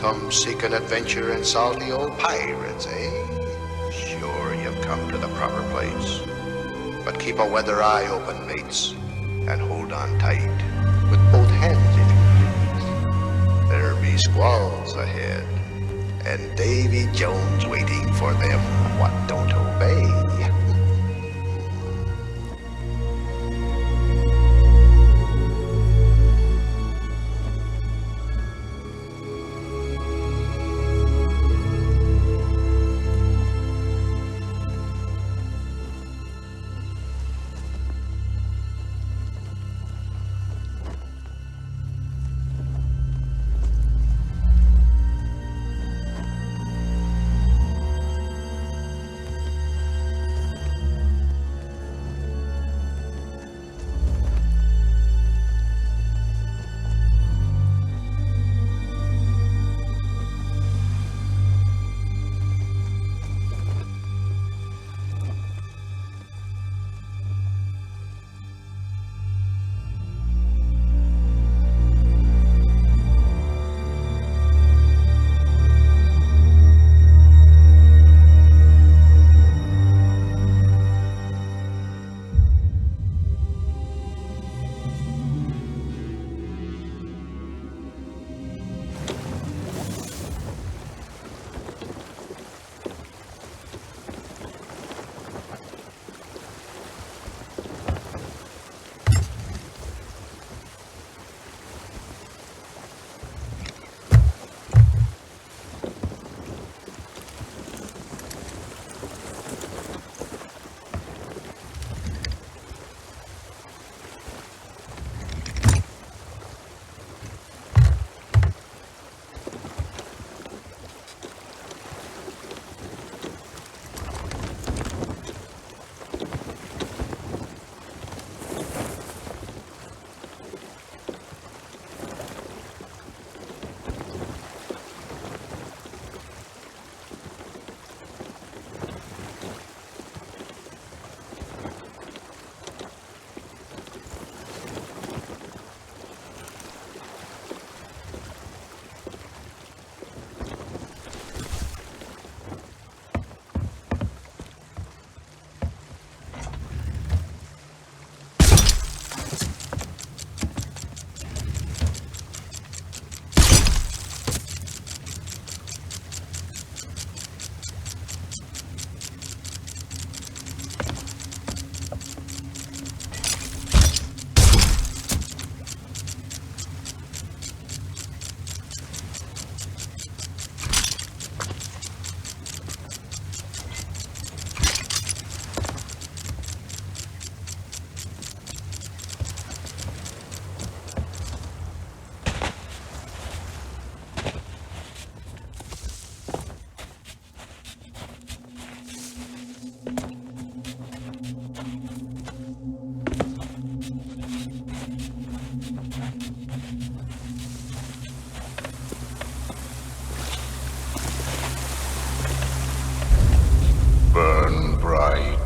Come seeking adventure and salty old pirates, eh? Sure, you've come to the proper place. But keep a weather eye open, mates, and hold on tight, with both hands if you please. There be squalls ahead, and Davy Jones waiting for them what don't obey.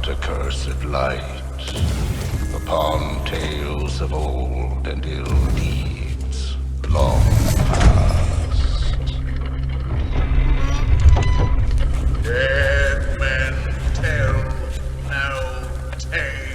Accursed light upon tales of old and ill deeds long past. Dead men tell no tale.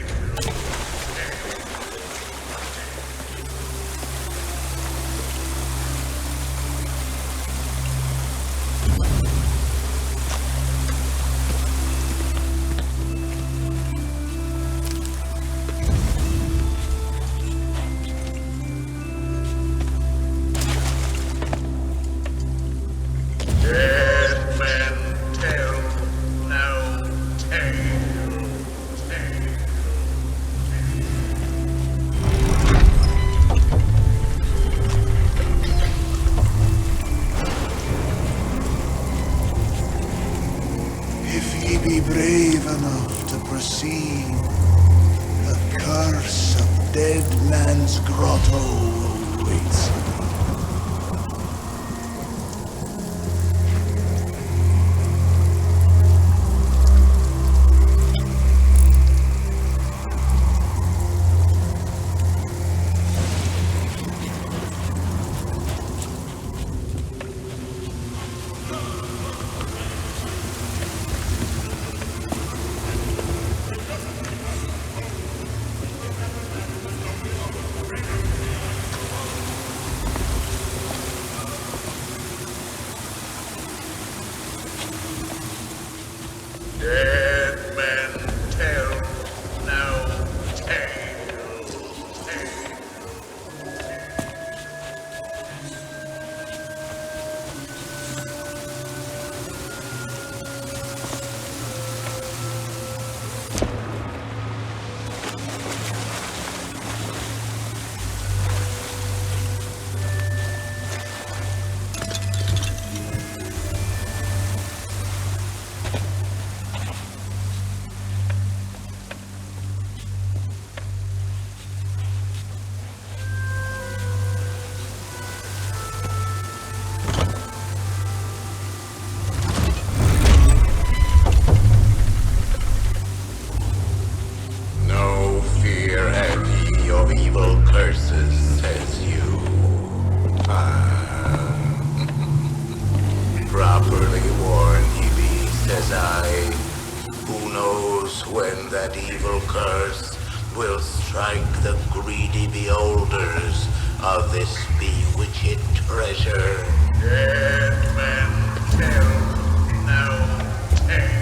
Be brave enough to proceed. The curse of Dead Man's Grotto awaits you. when that evil curse will strike the greedy beholders of this bewitched treasure. Dead men tell no tale.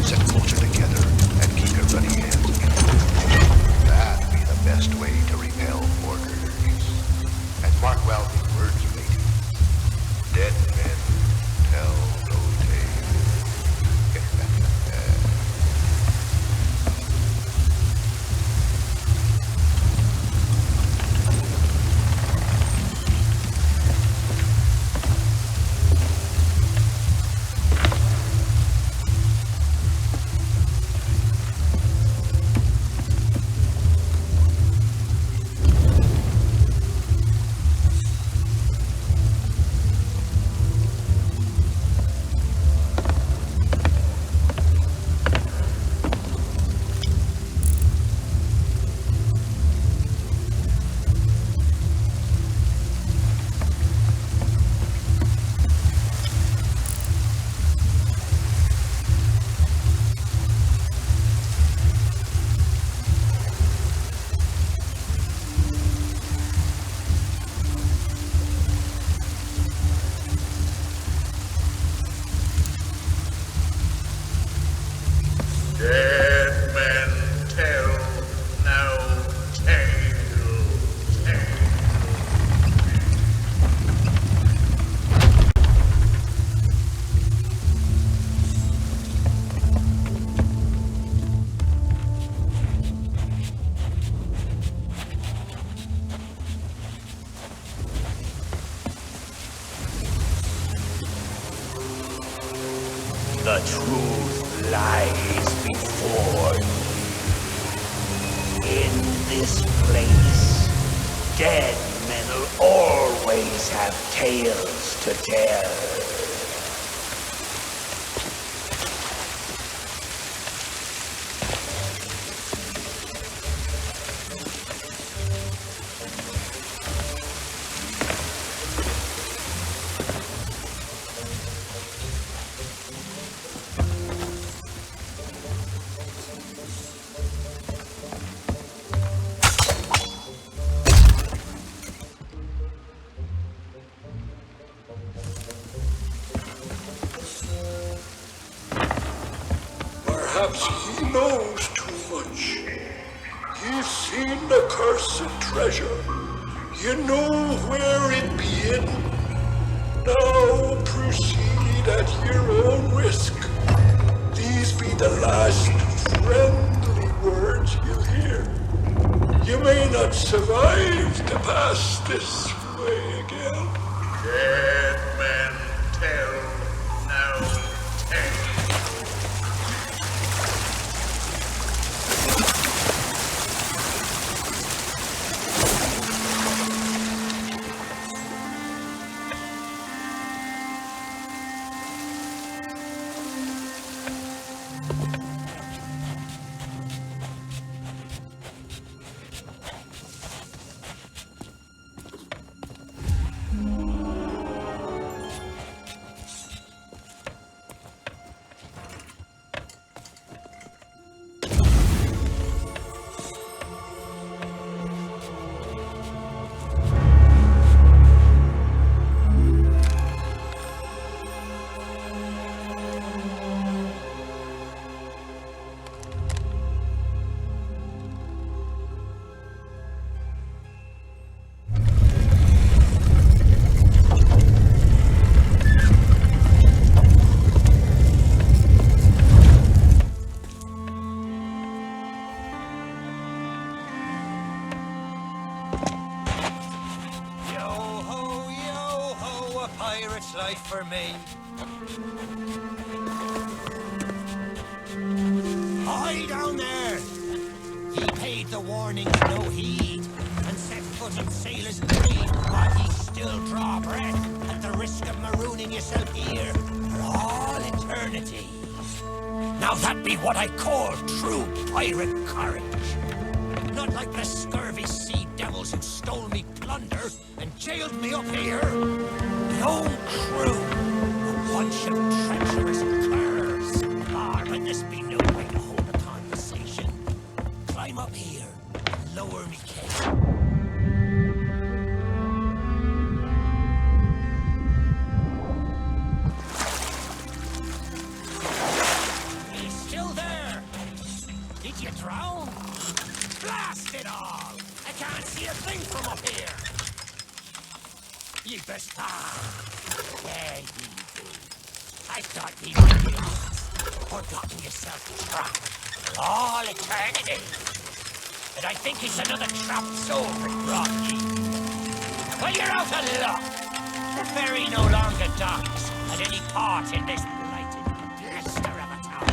Sit closer together and keep your ruddy hands together. That'd be the best way to repel porters. And mark well the words, lady. Dead men tell no tale. Dead men tell no tale. The truth lies before you. In this place, dead men will always have tales to tell. Perhaps he knows too much. He's seen the cursed treasure. You know where it be hidden. Now proceed at your own risk. These be the last friendly words you'll hear. You may not survive to pass this way again. Dead men tell no tale. Pirate's life for me. Hi down there! He paid the warning no heed, and set foot in sailors' breed, while he still draw breath at the risk of marooning yourself here for all eternity. Now that be what I call true pirate courage. Not like the scurvy sea devils who stole me plunder and jailed me up here. My own crew. A bunch of treacherous curs. Ah, but there's been no way to hold a conversation. Climb up here and lower me cage. You still there? Did you drown? Blast it all! I can't see a thing from up here! You best there you do. I thought you might be forgotten yourself trapped for all eternity. But I think it's another trapped soul that brought you. Well, you're out of luck. The ferry no longer docks at any part in this blighted blister of a town.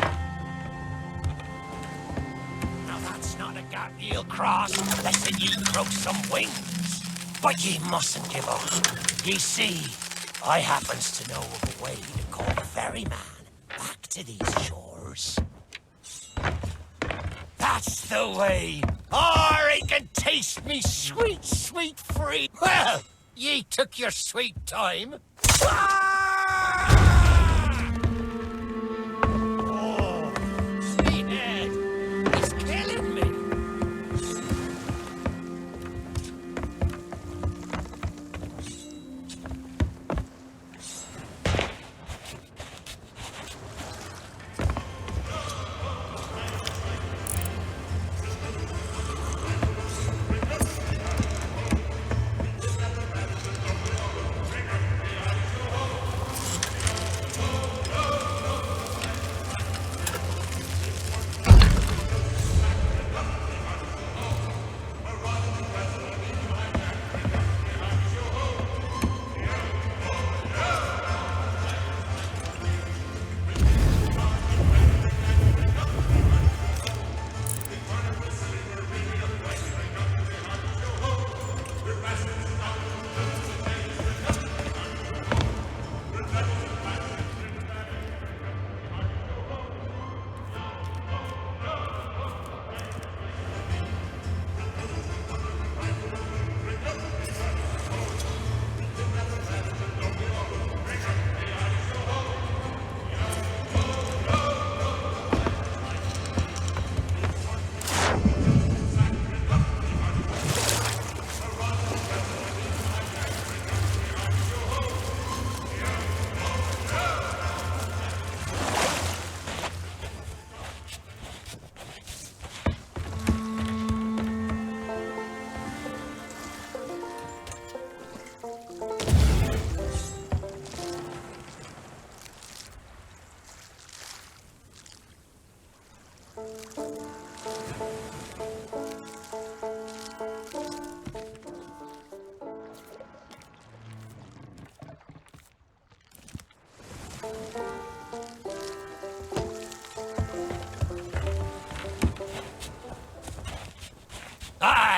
Now that's not a gap ye'll cross unless ye grow some wings. But ye mustn't give up. Ye see, I happens to know of a way to call the ferryman back to these shores. That's the way. Or he can taste me sweet, sweet free. Well, ye took your sweet time. Oh, sweet head. He's killing me.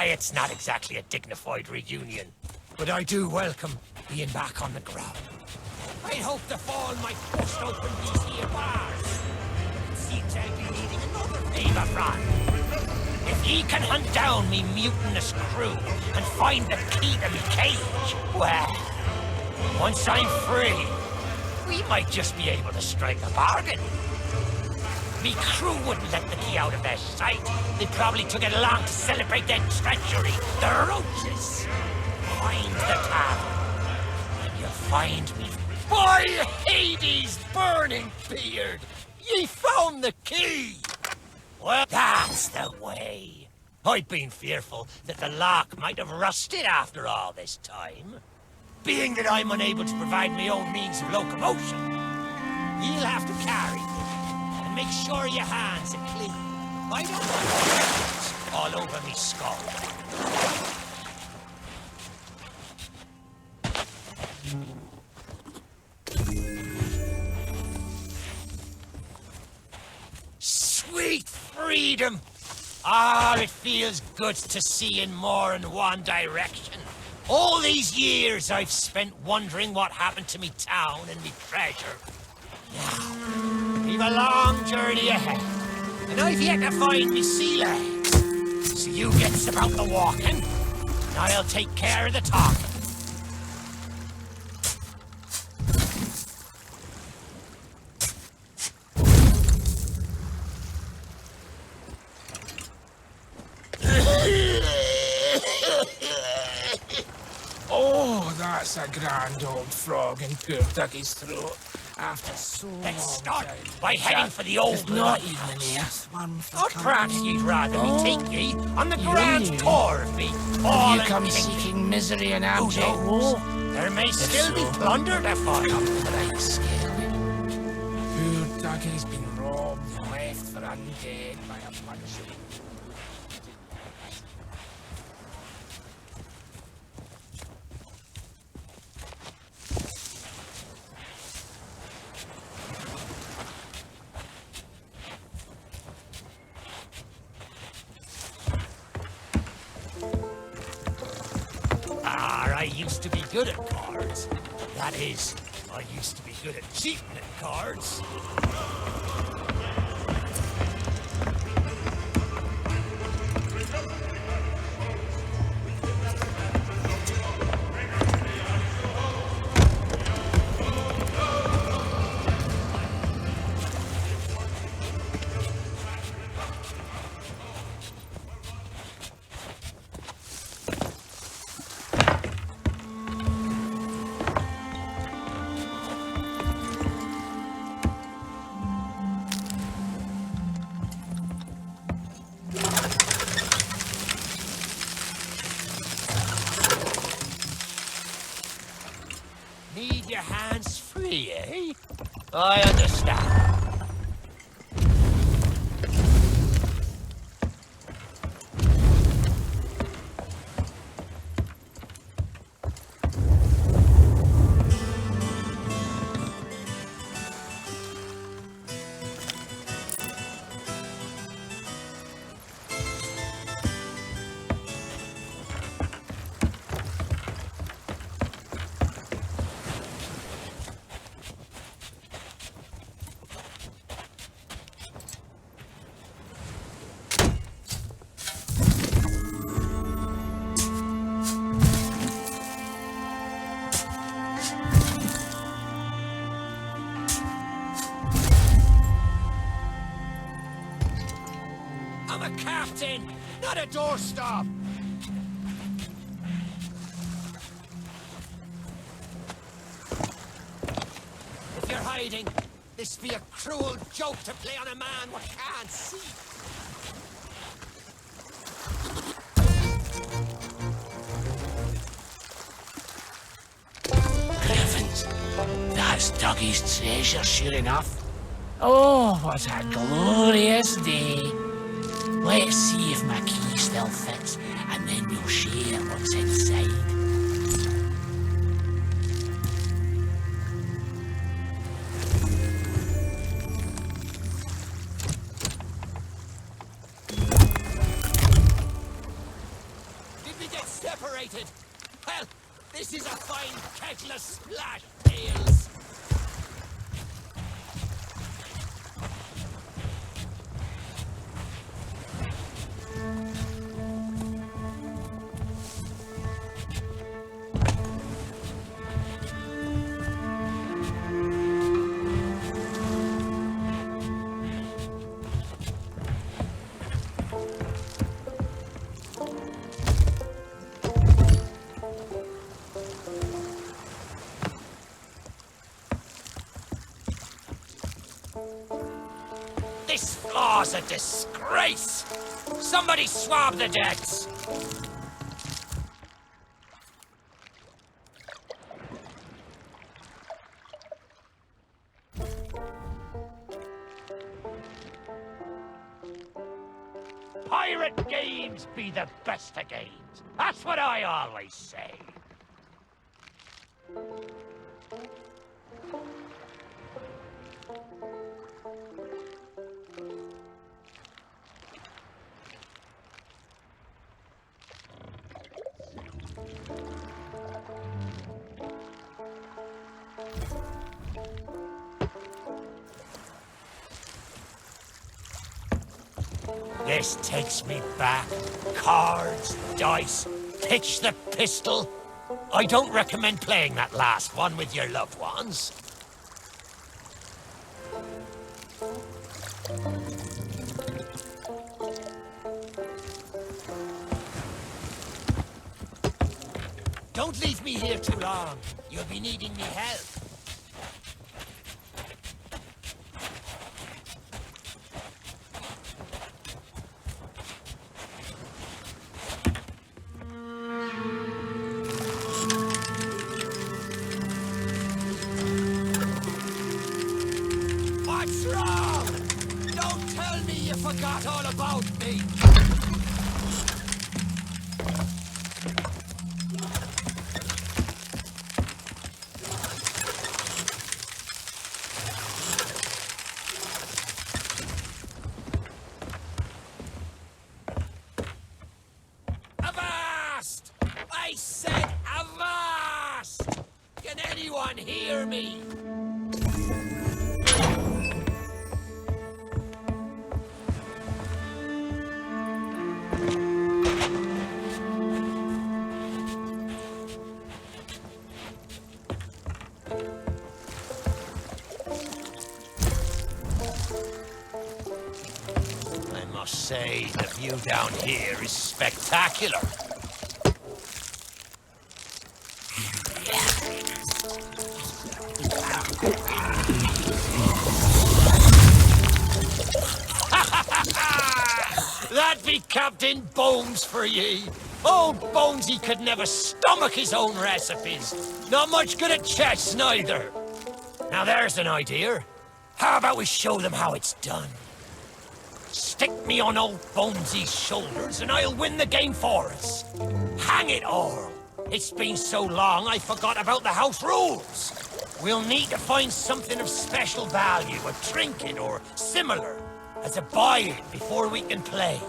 It's not exactly a dignified reunion, but I do welcome being back on the ground. I'd hoped the fall might bust open these here bars. It seems I'll be needing another favour from. If ye can hunt down me mutinous crew and find the key to me cage, well, once I'm free, we might just be able to strike a bargain. Me crew wouldn't let the key out of their sight. They probably took it along to celebrate their treachery. The roaches. Find the tavern, and you'll find me. By Hades' burning beard! Ye found the key! Well, that's the way. I'd been fearful that the lock might have rusted after all this time. Being that I'm unable to provide my own means of locomotion, you'll have to carry me. Make sure your hands are clean. I don't want all over me skull. Sweet freedom! Ah, it feels good to see in more than one direction. All these years I've spent wondering what happened to me town and me treasure. Now, we've a long journey ahead, and I've yet to find me sea legs. So you gets about the walking, and I'll take care of the talking. That's a grand old frog in poor Dougie's throat. After so Let's long start time. by heading for the old There's not blood even house. an earth one for Or perhaps company. you'd rather me take ye on the You grand knew. tour of me Have fallen you come kingdom. seeking misery and Who abject knows? woe? There may still be so, plunder to find. Come to the right scale. Poor Dougie's been robbed and left for undead by a bunch of... I used to be good at cards. That is, I used to be good at cheating at cards. Need your hands free, eh? I understand. I'm a captain, not a doorstop. If you're hiding, this be a cruel joke to play on a man we can't see. Heavens, that's Dougie's treasure, sure enough. Oh, what a glorious day. Let's see if my key still fits, and then we'll share what's inside. Did we get separated? Well, this is a fine kegless splash, Tales. This floor's a disgrace! Somebody swab the decks! Pirate games be the best of games. That's what I always say. This takes me back. Cards, dice, pitch the pistol. I don't recommend playing that last one with your loved ones. Don't leave me here too long. You'll be needing me help. What's wrong? Don't tell me you forgot all about me. Avast! I said avast! Can anyone hear me? I must say, the view down here is spectacular. That be Captain Bones for ye. Old Bonesy could never stomach his own recipes. Not much good at chess, neither. Now there's an idea. How about we show them how it's done? Stick me on old Bonesy's shoulders and I'll win the game for us. Hang it all! It's been so long I forgot about the house rules. We'll need to find something of special value, a trinket or similar, as a buy-in before we can play.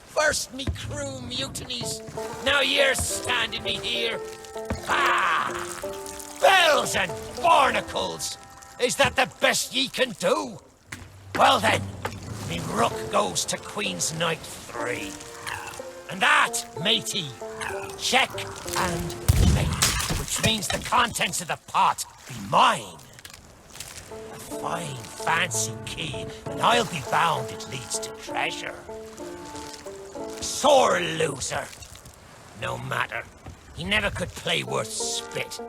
First me crew mutinies, now you're standing me here. Ah! Bells and barnacles! Is that the best ye can do? Well then, me rook goes to Queen's Knight 3. And that, matey, check and mate, which means the contents of the pot be mine. A fine, fancy key, and I'll be bound it leads to treasure. Sore loser. No matter. He never could play worth spit.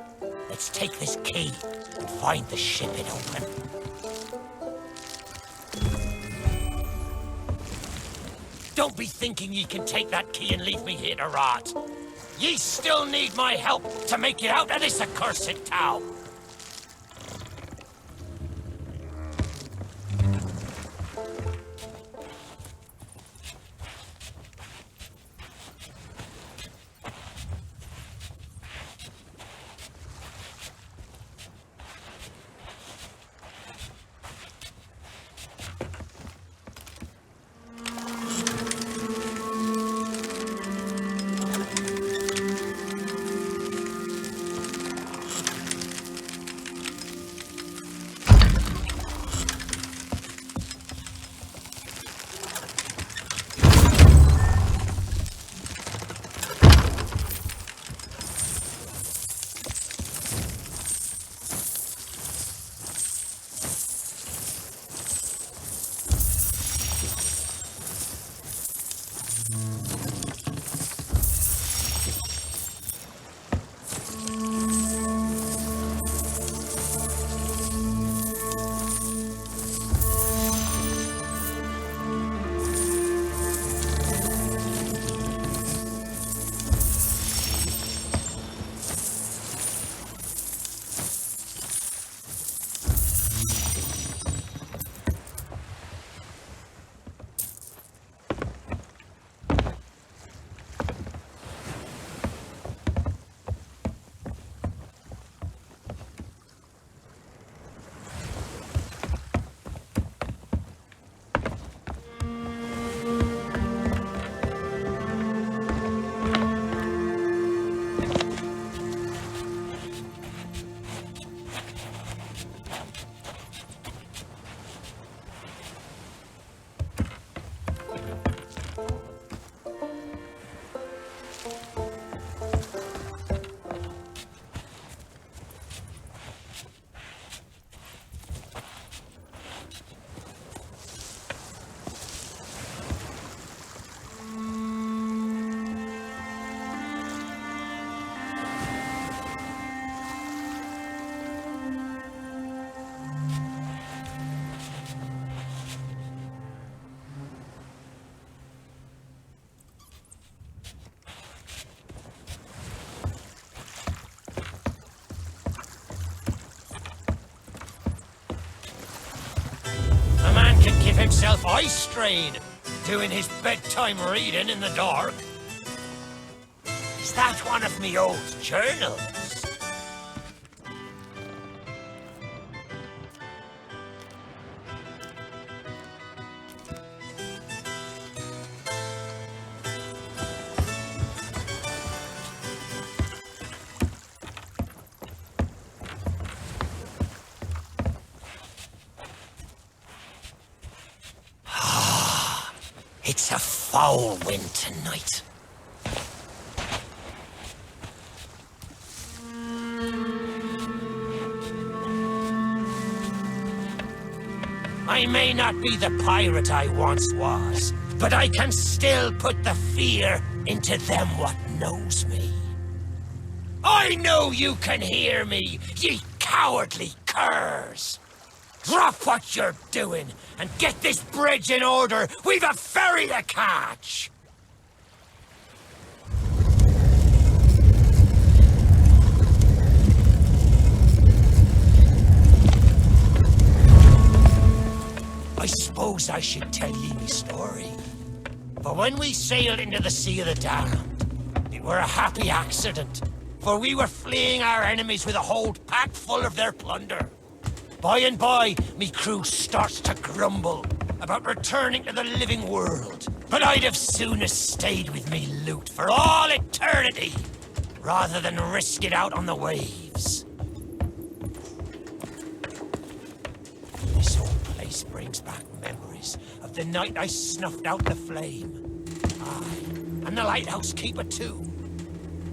Let's take this key and find the ship it open. Don't be thinking ye can take that key and leave me here to rot. Ye still need my help to make it out of this accursed town. himself eye-strained, doing his bedtime reading in the dark. Is that one of me old journals? It's a foul wind tonight. I may not be the pirate I once was, but I can still put the fear into them what knows me. I know you can hear me, ye cowardly curs! Drop what you're doing and get this bridge in order. We've a ferry to catch. I suppose I should tell ye me story. For when we sailed into the Sea of the Damned, it were a happy accident, for we were fleeing our enemies with a hold packed full of their plunder. By and by, me crew starts to grumble about returning to the living world. But I'd have sooner stayed with me loot for all eternity, rather than risk it out on the waves. This old place brings back memories of the night I snuffed out the flame. Aye, and the lighthouse keeper too.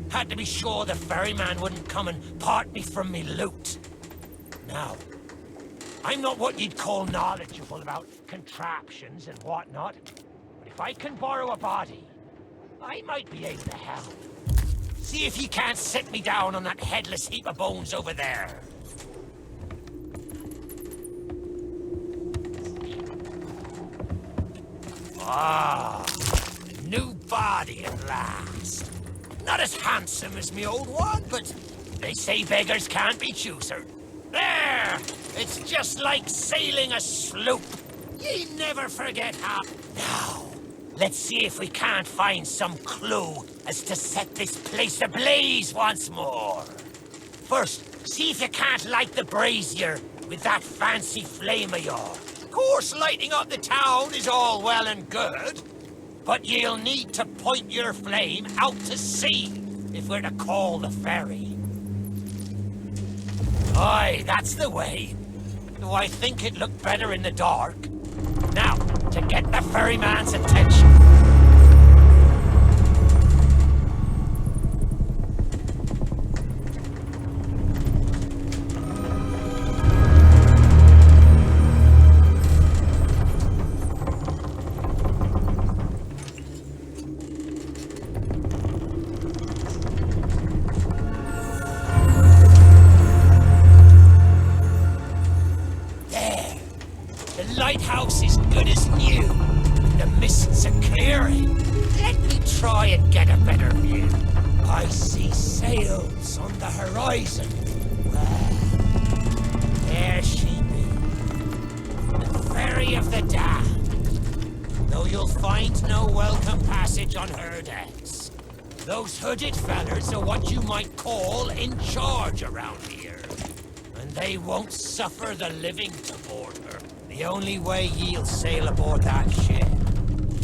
Had to be sure the ferryman wouldn't come and part me from me loot. Now, I'm not what you'd call knowledgeable about contraptions and whatnot, but if I can borrow a body, I might be able to help. See if you can't set me down on that headless heap of bones over there. Ah, a new body at last. Not as handsome as me old one, but they say beggars can't be chooser. There! It's just like sailing a sloop. Ye never forget how. Now, let's see if we can't find some clue as to set this place ablaze once more. First, see if you can't light the brazier with that fancy flame of yours. Of course, lighting up the town is all well and good, but you'll need to point your flame out to sea if we're to call the ferry. Aye, that's the way. Though I think it looked better in the dark. Now, to get the ferryman's attention. Lighthouse is good as new. The mists are clearing. Let me try and get a better view. I see sails on the horizon. Well, there she be. The ferry of the damned. Though you'll find no welcome passage on her decks. Those hooded fellers are what you might call in charge around here. And they won't suffer the living to board her. The only way ye'll sail aboard that ship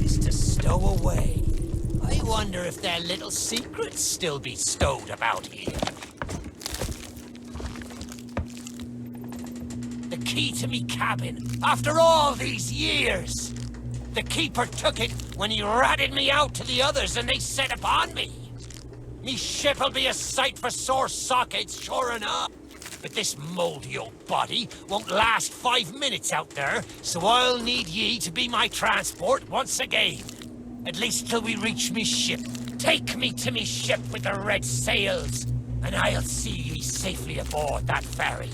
is to stow away. I wonder if their little secrets still be stowed about here. The key to me cabin, after all these years. The keeper took it when he ratted me out to the others and they set upon me. Me ship'll be a sight for sore sockets, sure enough. But this mouldy old body won't last 5 minutes out there, so I'll need ye to be my transport once again. At least till we reach me ship. Take me to me ship with the red sails, and I'll see ye safely aboard that ferry.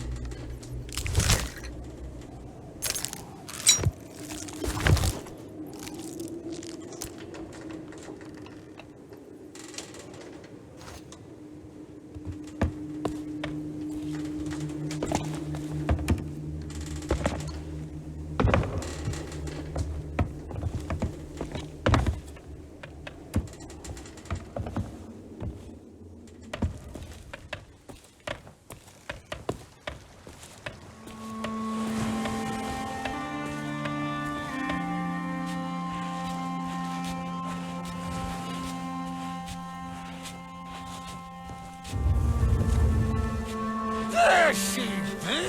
she be.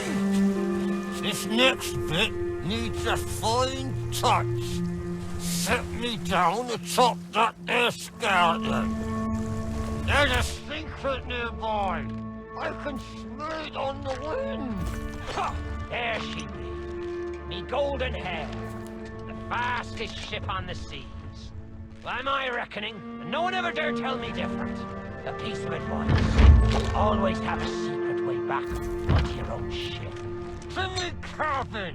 This next bit needs a fine touch. Set me down atop that there skeleton. There's a secret nearby. I can smell it on the wind. Ha! There she be. Me golden hair. The fastest ship on the seas. By my reckoning, and no one ever dare tell me different. A piece of advice. Always have a secret way back onto your own ship. To me cabin.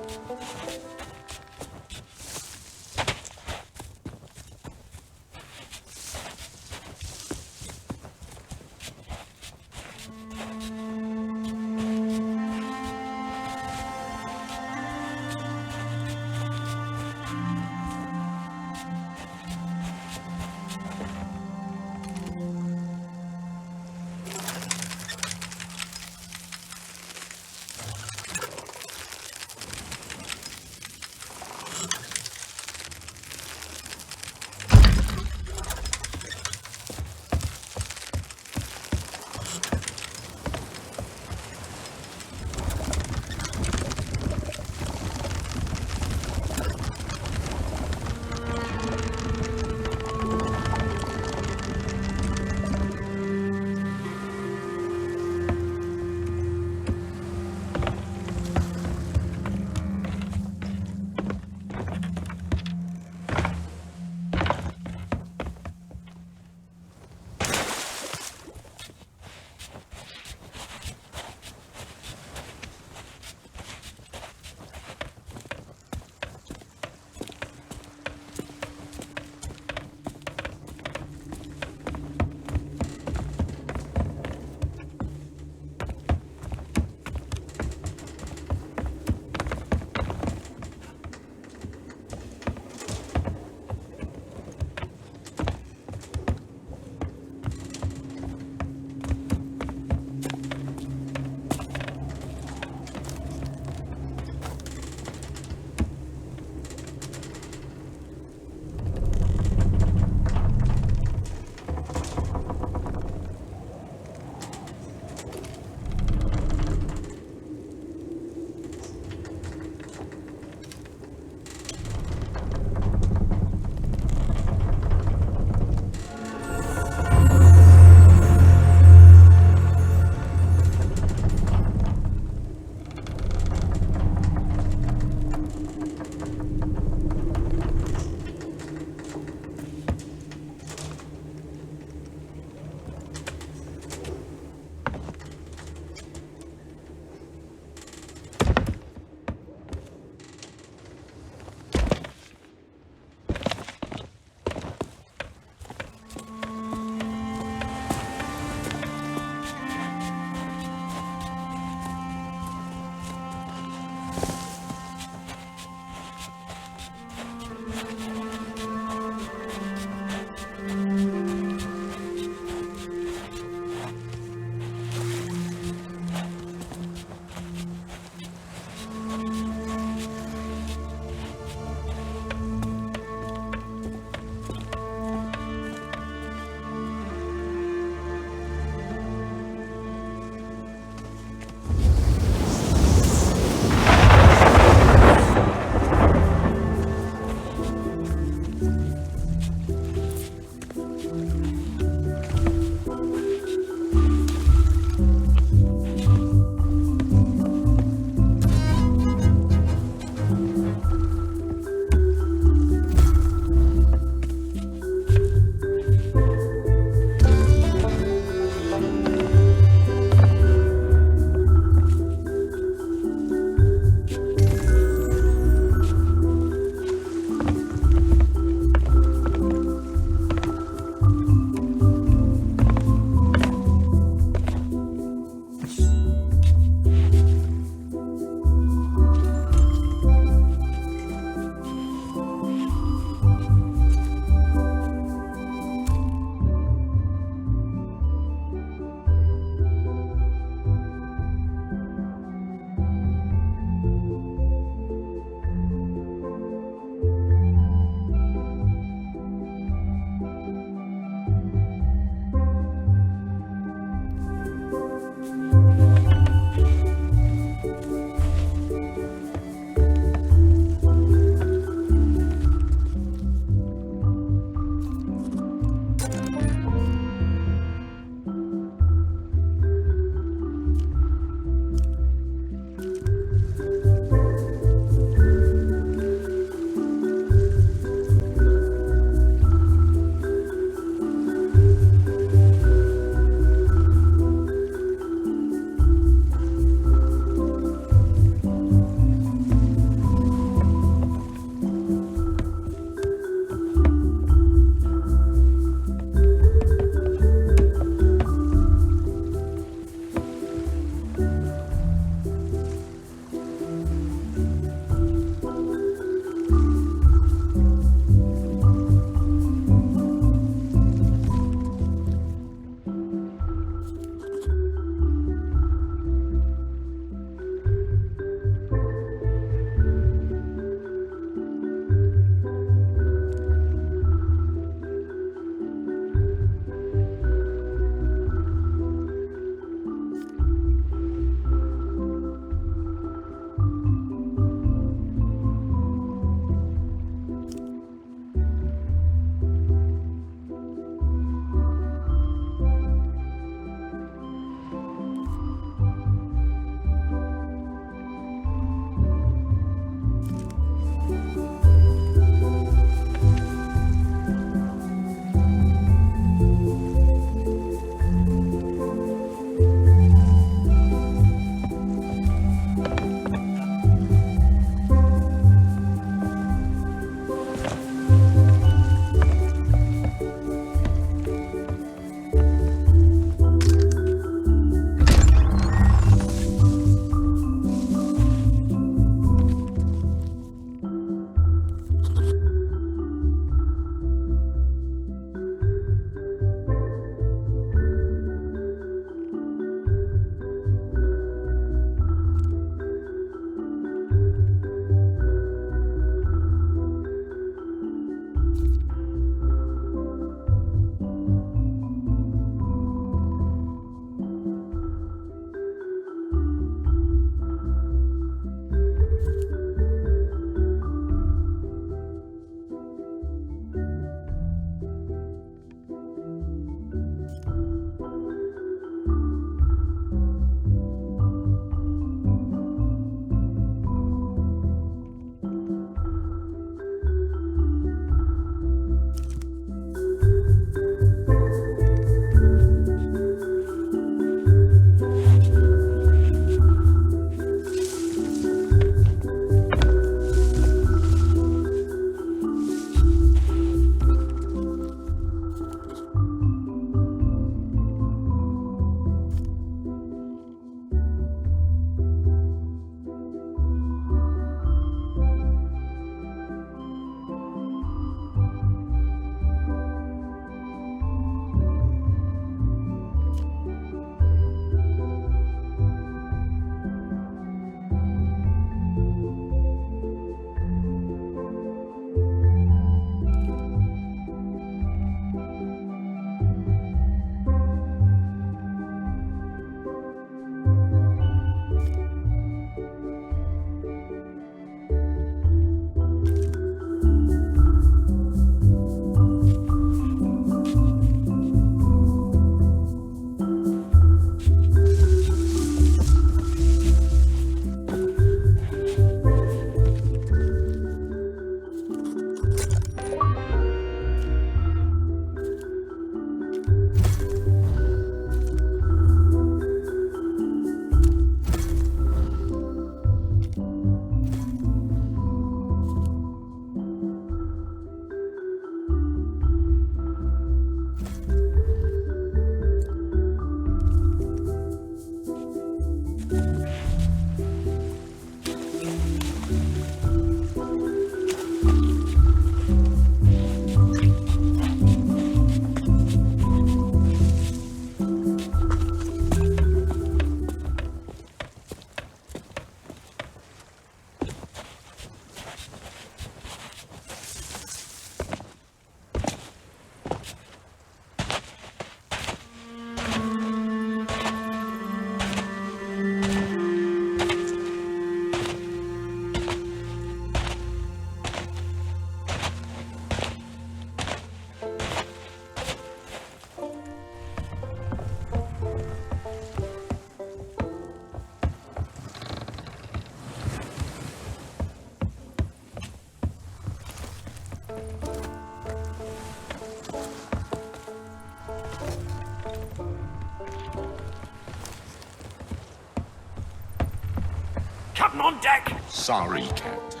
Captain on deck! Sorry, Captain.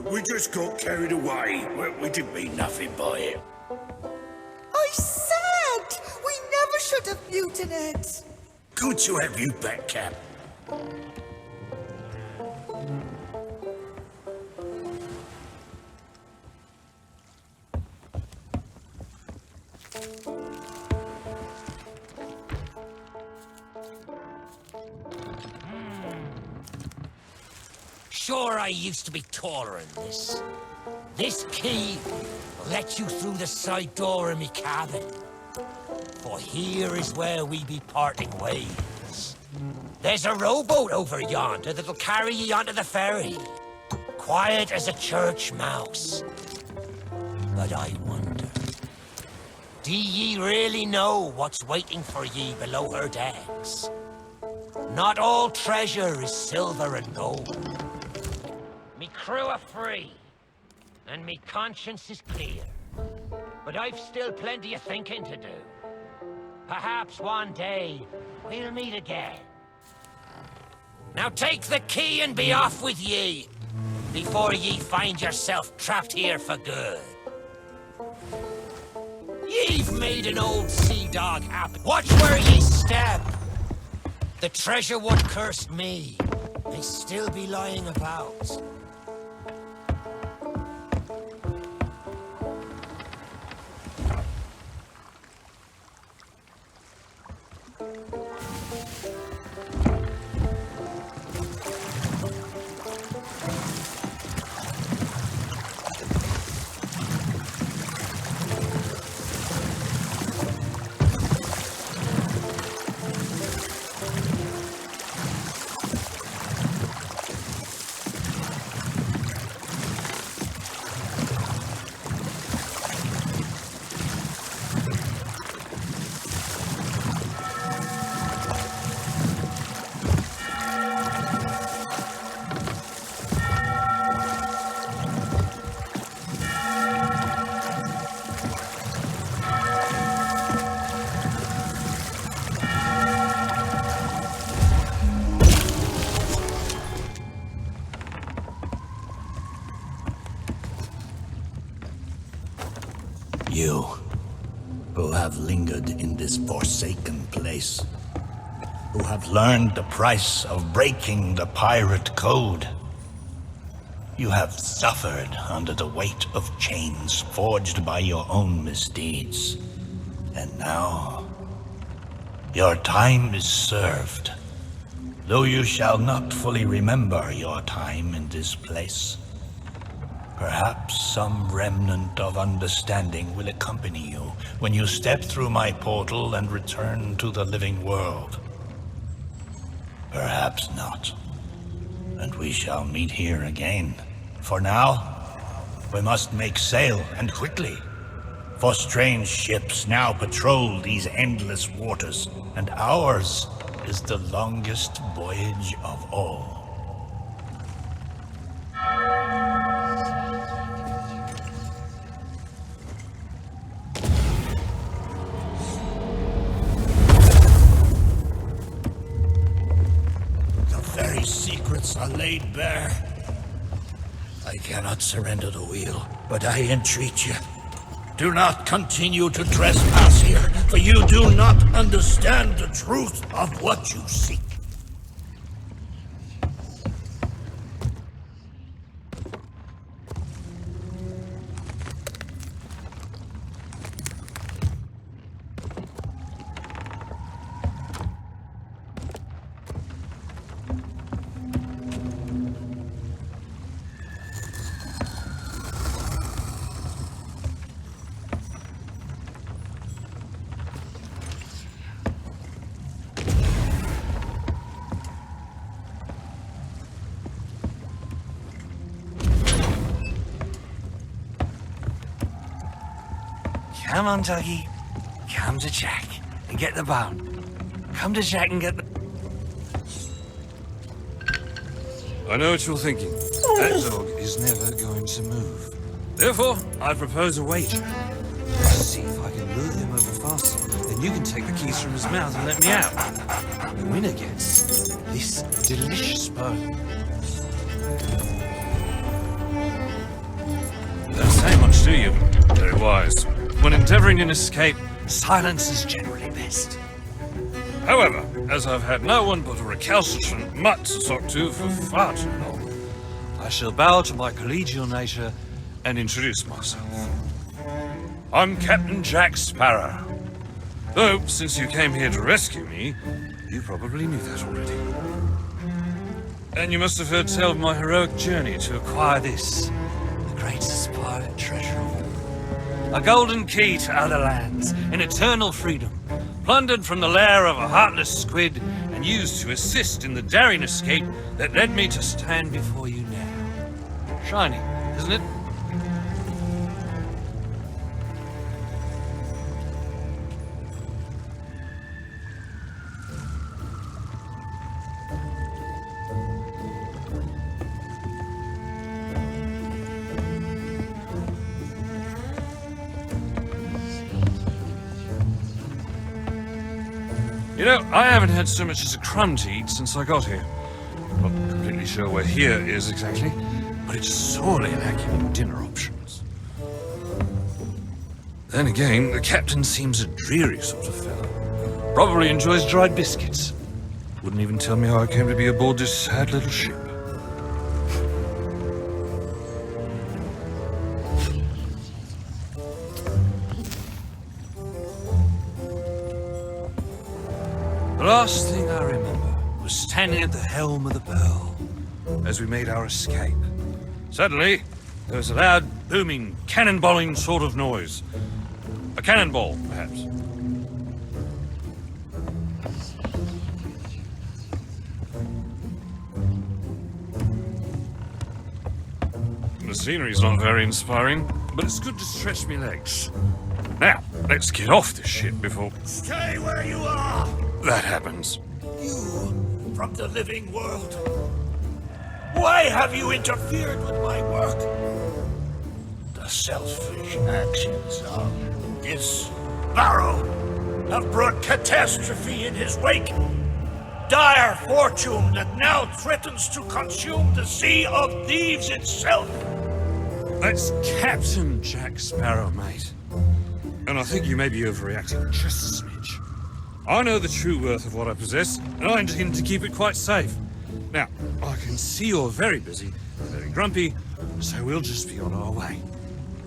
We just got carried away. We didn't mean nothing by it. I said we never should have mutinied. Good to have you back, Cap. Sure, I used to be taller than this. This key will let you through the side door of me cabin. For here is where we be parting ways. There's a rowboat over yonder that'll carry ye onto the ferry. Quiet as a church mouse. But I wonder, do ye really know what's waiting for ye below her decks? Not all treasure is silver and gold. Me crew are free, and me conscience is clear. But I've still plenty of thinking to do. Perhaps one day we'll meet again. Now take the key and be off with ye, before ye find yourself trapped here for good. Ye've made an old sea dog happy. Watch where ye step. The treasure what cursed me may still be lying about. You, who have lingered in this forsaken place, who have learned the price of breaking the pirate code. You have suffered under the weight of chains forged by your own misdeeds. And now, your time is served. Though you shall not fully remember your time in this place, perhaps some remnant of understanding will accompany you when you step through my portal and return to the living world. Perhaps not, and we shall meet here again. For now, we must make sail, and quickly. For strange ships now patrol these endless waters, and ours is the longest voyage of all. Secrets are laid bare. I cannot surrender the wheel, but I entreat you, do not continue to trespass here, for you do not understand the truth of what you seek. Come on, Dougie. Come to Jack and get the bone. Come to Jack and get the... I know what you're thinking. That dog is never going to move. Therefore, I propose a wager. Let's see if I can lure him over fast enough that you can take the keys from his mouth and let me out. The winner gets this delicious bone. Don't say much, do you? Very wise. When endeavouring an escape, silence is generally best. However, as I've had no one but a recalcitrant mutt to talk to for far too long, I shall bow to my collegial nature and introduce myself. I'm Captain Jack Sparrow. Though, since you came here to rescue me, you probably knew that already. And you must have heard tell of my heroic journey to acquire this, the greatest pirate treasure of all. A golden key to other lands, in eternal freedom, plundered from the lair of a heartless squid and used to assist in the daring escape that led me to stand before you now. Shiny, isn't it? You know, I haven't had so much as a crumb to eat since I got here. Not completely sure where here is exactly, but it's sorely lacking in dinner options. Then again, the captain seems a dreary sort of fellow. Probably enjoys dried biscuits. Wouldn't even tell me how I came to be aboard this sad little ship. The last thing I remember was standing at the helm of the Pearl as we made our escape. Suddenly, there was a loud, booming, cannonballing sort of noise. A cannonball, perhaps. The scenery's not very inspiring, but it's good to stretch me legs. Now, let's get off this ship before Stay where you are! that happens. You, from the living world. Why have you interfered with my work? The selfish actions of this Barrow have brought catastrophe in his wake. Dire fortune that now threatens to consume the Sea of Thieves itself. That's Captain Jack Sparrow, mate. And I think you may be overreacting just a smidge. I know the true worth of what I possess, and I intend to keep it quite safe. Now, I can see you're very busy, very grumpy, so we'll just be on our way.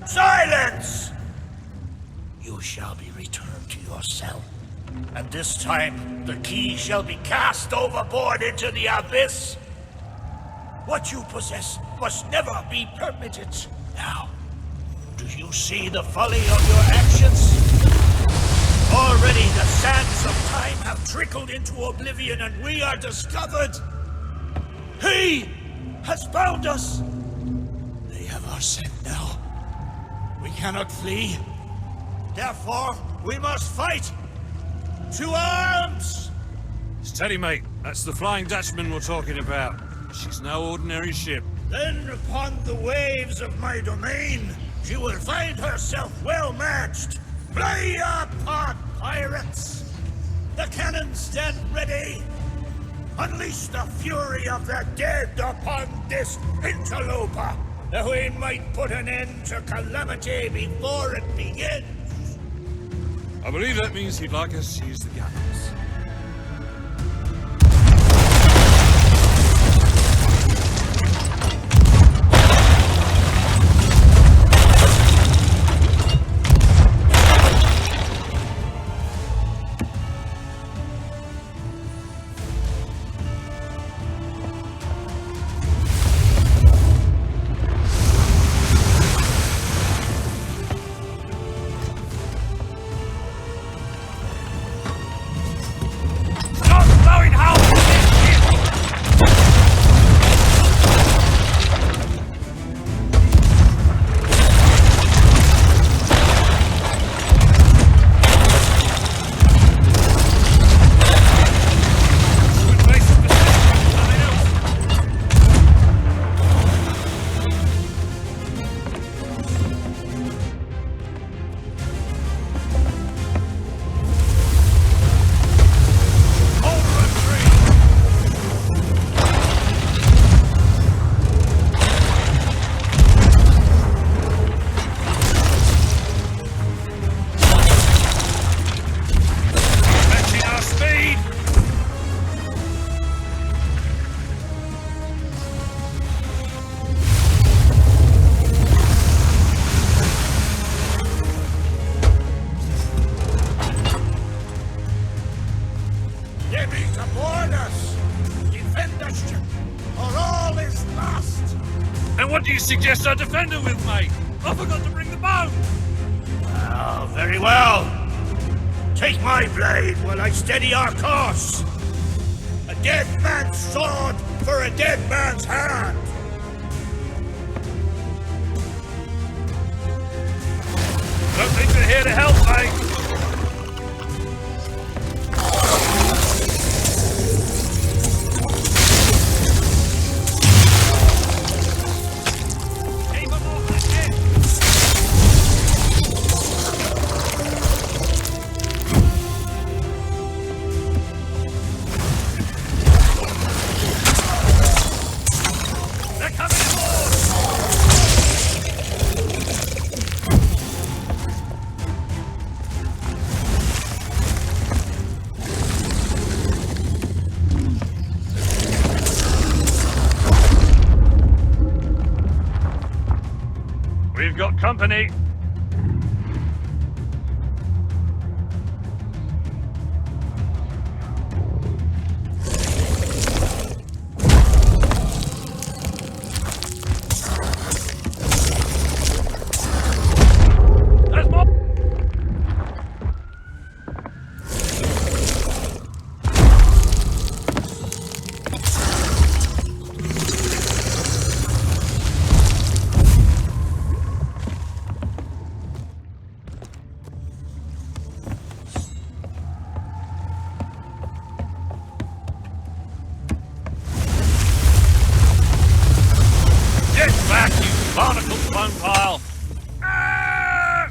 Silence! You shall be returned to your cell. And this time, the key shall be cast overboard into the abyss. What you possess must never be permitted. Now, do you see the folly of your actions? Already the sands of time have trickled into oblivion and we are discovered. He has found us. They have our scent now. We cannot flee. Therefore, we must fight. To arms! Steady, mate. That's the Flying Dutchman we're talking about. She's no ordinary ship. Then upon the waves of my domain, she will find herself well matched. Play your part, pirates! The cannons stand ready! Unleash the fury of the dead upon this interloper, that we might put an end to calamity before it begins! I believe that means he'd like us to use the guns. you suggest I defend her with, mate? I forgot to bring the bow! Oh, very well. Take my blade while I steady our course. A dead man's sword for a dead man's hand. Don't think we're here to help, mate. We've got company. There's more. Get back, you barnacled bone pile! Ah!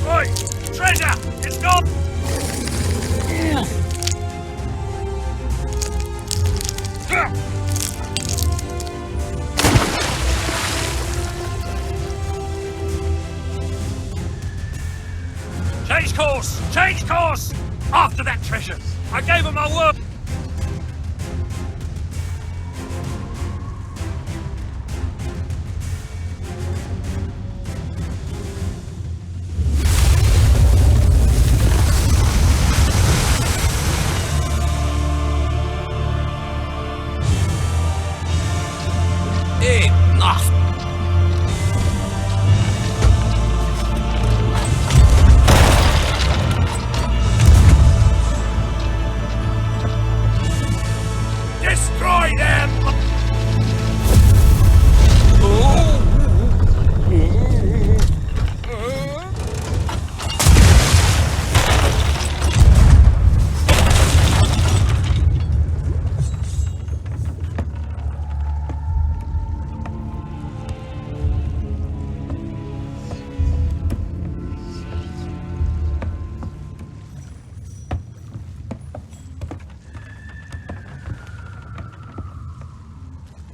Oi! Treasure! It's gone! Change course! Change course! After that treasure! I gave him my word! Hey, nah. Destroy them!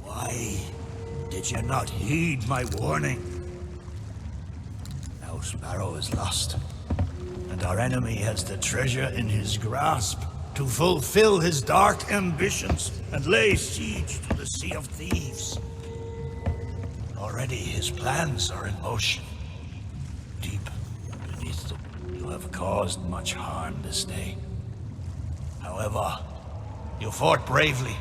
Why did you not heed my warning? Now Sparrow is lost, and our enemy has the treasure in his grasp to fulfill his dark ambitions and lay siege to the Sea of Thieves. Already his plans are in motion. Deep beneath them, you have caused much harm this day. However, you fought bravely.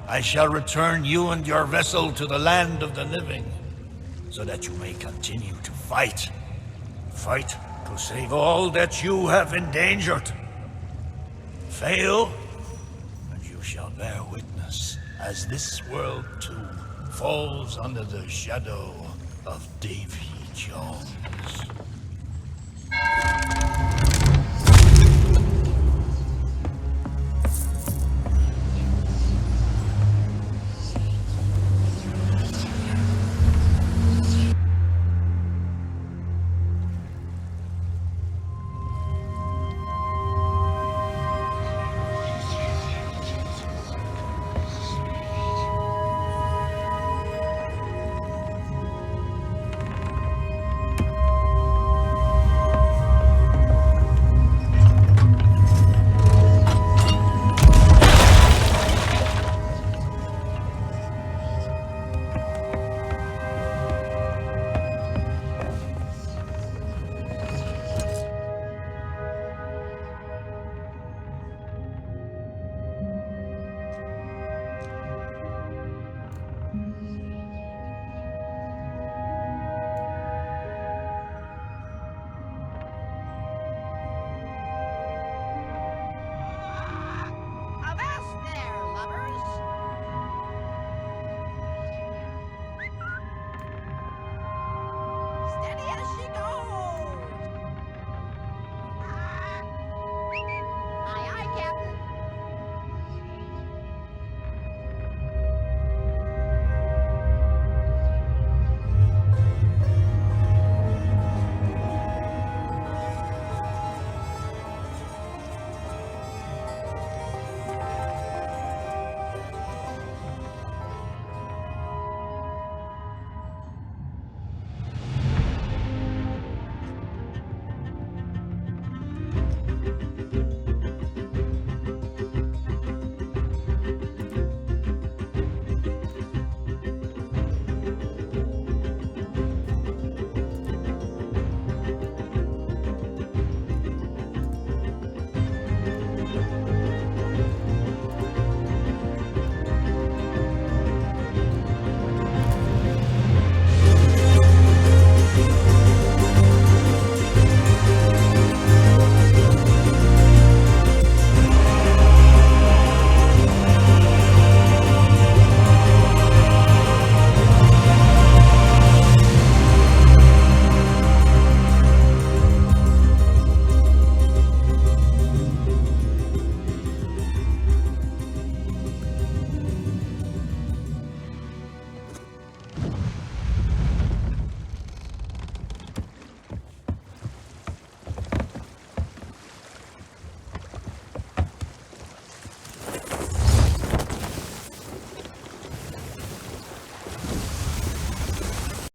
I shall return you and your vessel to the land of the living, so that you may continue to fight. Fight to save all that you have endangered. Fail, and you shall bear witness as this world too falls under the shadow of Davy Jones.